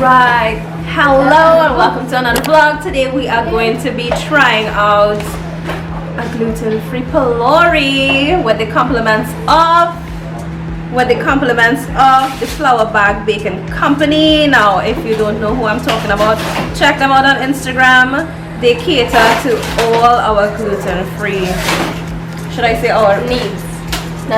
Alright, hello and welcome to another vlog. Today we are going to be trying out a gluten-free Pholourie with the compliments of the Flour Bag Baking Company. Now, if you don't know who I'm talking about, check them out on Instagram. They cater to all our gluten-free, should I say our needs.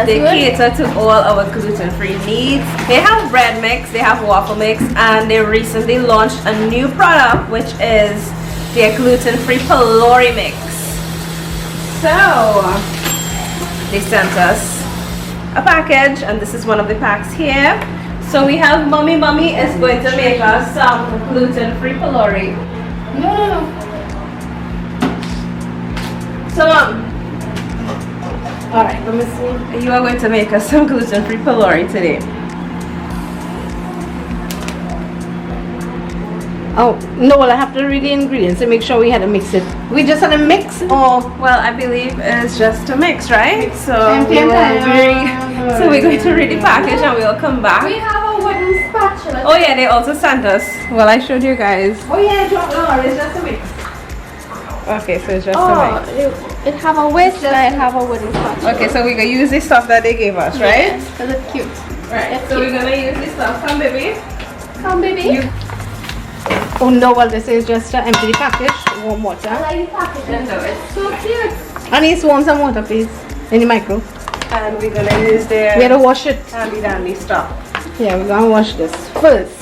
They cater to all our gluten-free needs. They have bread mix, they have waffle mix, and they recently launched a new product which is their gluten-free Pholourie mix. So they sent us a package, and this is one of the packs here. So we have Mommy is going to make us some gluten-free Pholourie. No. So alright, let me see. You are going to make us some gluten-free Pholourie today. Oh, no, well, I have to read the ingredients to make sure we had to mix it. We just had a mix, or? Well, I believe it's just a mix, right? So we're going to read the package and we'll come back. We have a wooden spatula. Oh yeah, they also sent us. Well, I showed you guys. Oh yeah, no, it's just a mix. Okay, so it's just a mix. It have a whisk and I have a wooden spatula. Okay, so we're going to use the stuff that they gave us, right? Yes, because it's cute. Right, It's so cute. we're going to use this stuff. Come, baby. Come, baby. Oh no, well, this is just an empty package, warm water. I like the packaging. It's so cute. I need to warm some water, please, in the micro. And we're going to use their We had to wash it. handy dandy stuff. Yeah, we're going to wash this first.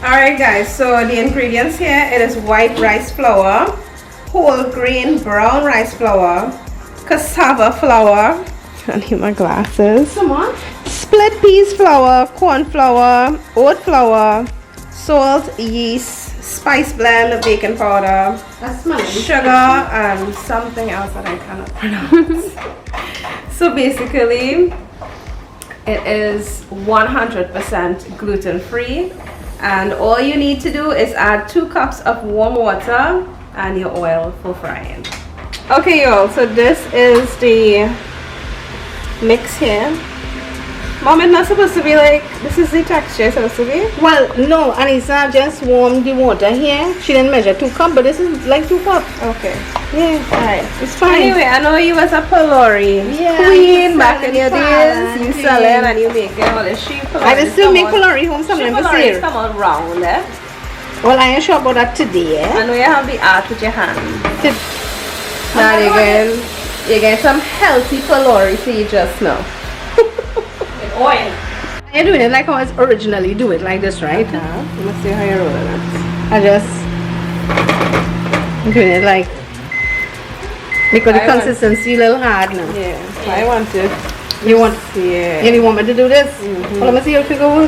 Alright guys, so the ingredients here, it is white rice flour, whole grain brown rice flour, cassava flour, I need my glasses, Come on. split peas flour, corn flour, oat flour, salt, yeast, spice blend, baking powder, That's smelling. sugar, and something else that I cannot pronounce. So basically, it is 100% gluten-free, and all you need to do is add 2 cups of warm water and your oil for frying. Okay y'all, so this is the mix here. Mom, it's not supposed to be like, this is the texture it's supposed to be? Well, no, Anissa just warmed the water here. She didn't measure 2 cups, but this is like 2 cups. Okay. Yeah, Alright. it's fine. Anyway, I know you was a Pholourie Yeah, queen you back in your selling days. You queen. selling and you making all the sheep Pholouries. I will still come make out. Pholourie home sometime Sheep for Pholouries sale. come out round, eh? Well, I ain't sure about that today. I know you have the art with your hand. To- Now you're getting some healthy Pholourie for you just now. With oil. You're doing it like how I originally do it, like this, right? Let's see how you're rolling it. I'm doing it like, because the I want- consistency a little hard now. Yeah, I want to. You want, Yeah. you want me to do this? Well, let me see how to go.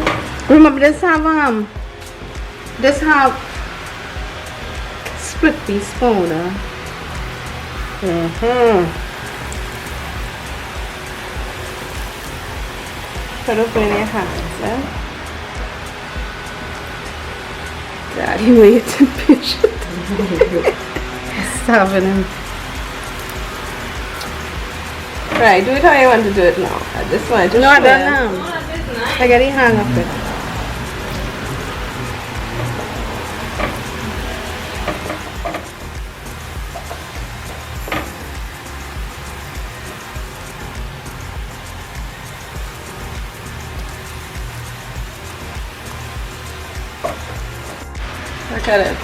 Remember, this have split piece powder. Put it in your hands, eh? Daddy waiting patient. Starving him. Right, do it how you want to do it now. At this point, just No, I show don't them. know. I got the hang of it. Look at it.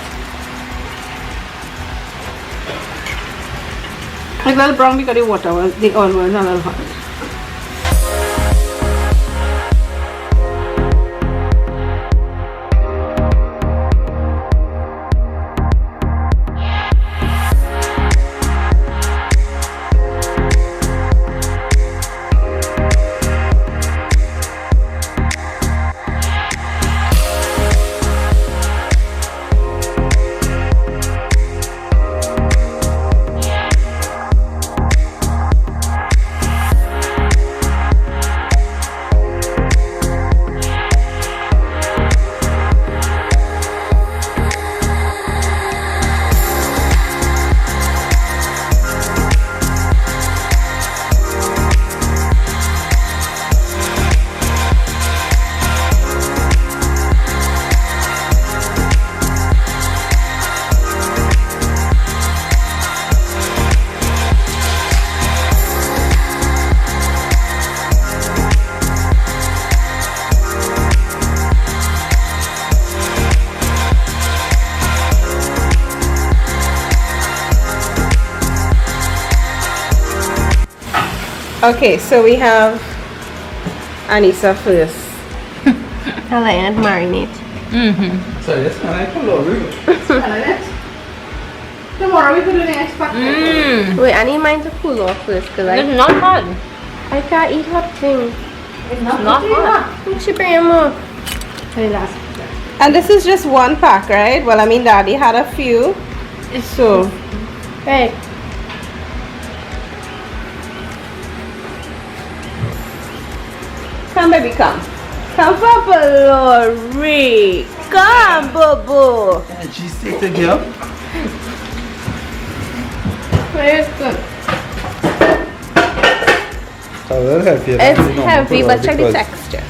Like little brown because the water was the oil was a little hot. Okay, so we have Anissa first. I like it marinate. So this one I Pholourie. Tomorrow we could do the next pack. Wait, I need mine to cool off first because It's not hot. I can't eat hot things. It's not hot. You should bring more. Relax. And this is just one pack, right? Well, I mean, Daddy had a few. So, Right. come, baby, come. Come for Pholourie. Come, boo-boo. And she stick to girl. Very good. So will help you. It's heavy, but check the texture.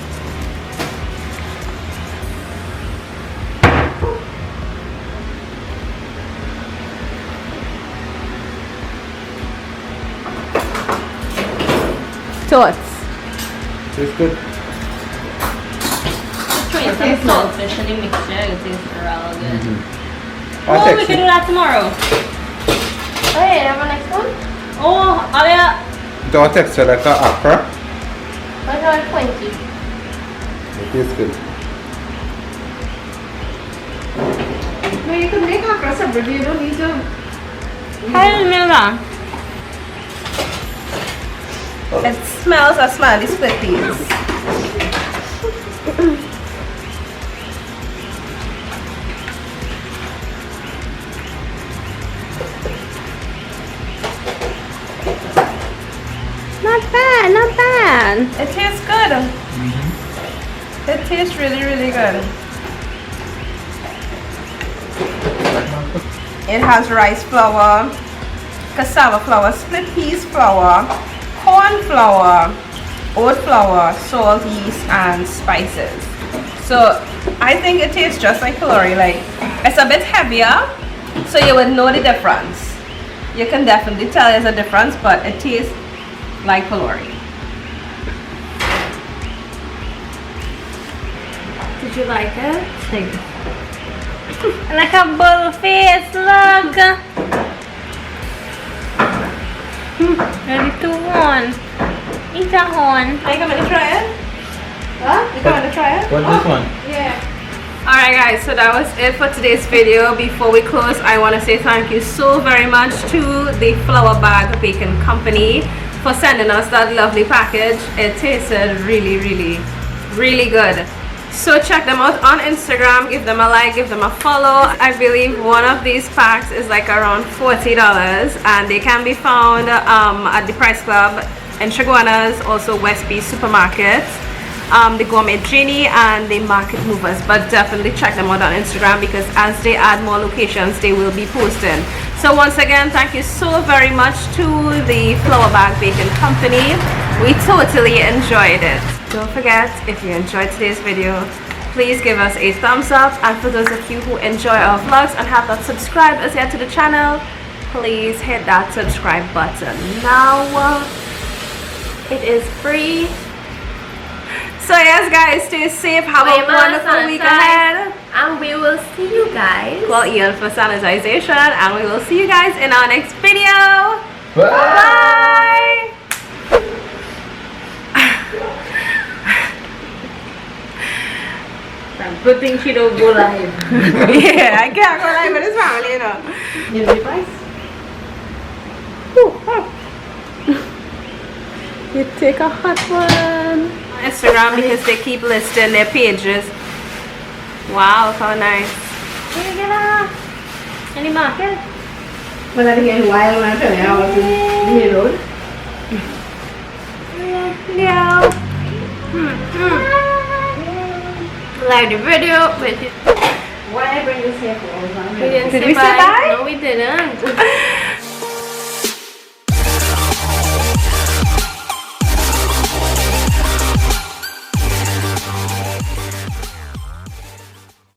Thoughts? It's good. Trying some saltfish in the mixture, it tastes real good. I'll Oh, we text can do you. that tomorrow. Oh yeah, have a next one? Oh, Alia. Don't text you like an okra. What's our 20? It tastes good. No, you can make okra separate. You don't need to. Hi, Mila. It smells a smelly split peas. Not bad, not bad. It tastes good. It tastes really, really good. It has rice flour, cassava flour, split peas flour, corn flour, oat flour, salt, yeast, and spices. So I think it tastes just like Pholourie. Like, it's a bit heavier, so you would know the difference. You can definitely tell there's a difference, but it tastes like Pholourie. Did you like it? Like a bull face, look. Ready to horn. Eat a horn. Are you coming to try it? Huh? You coming to try it? What's this one? Yeah. Alright guys, so that was it for today's video. Before we close, I want to say thank you so very much to the Flour Bag Bacon Company for sending us that lovely package. It tasted really, really, really good. So check them out on Instagram, give them a like, give them a follow. I believe one of these packs is like around $40 and they can be found at the Price Club in Chaguanas, also Westby Supermarket, the Gourmet Genie and the Market Movers. But definitely check them out on Instagram because as they add more locations they will be posting. So once again, thank you so very much to the Flour Bag Bacon Company. We totally enjoyed it. Don't forget, if you enjoyed today's video, please give us a thumbs up, and for those of you who enjoy our vlogs and have not subscribed as yet to the channel, please hit that subscribe button now. It is free. So yes guys, stay safe, have a wonderful week ahead, and we will see you guys our ear for sanitization, and we will see you guys in our next video. Bye. Bye. Good thing she don't go live. Yeah, I can't go live with this family, you know. You know, guys? You take a hot one. Instagram because they keep listing their pages. Wow, how nice. Here, get up. Any market? When I get wild when I tell you I was in the road. Yeah. Like the video. Why I bring this here for? We didn't Did say we say bye? No, we didn't.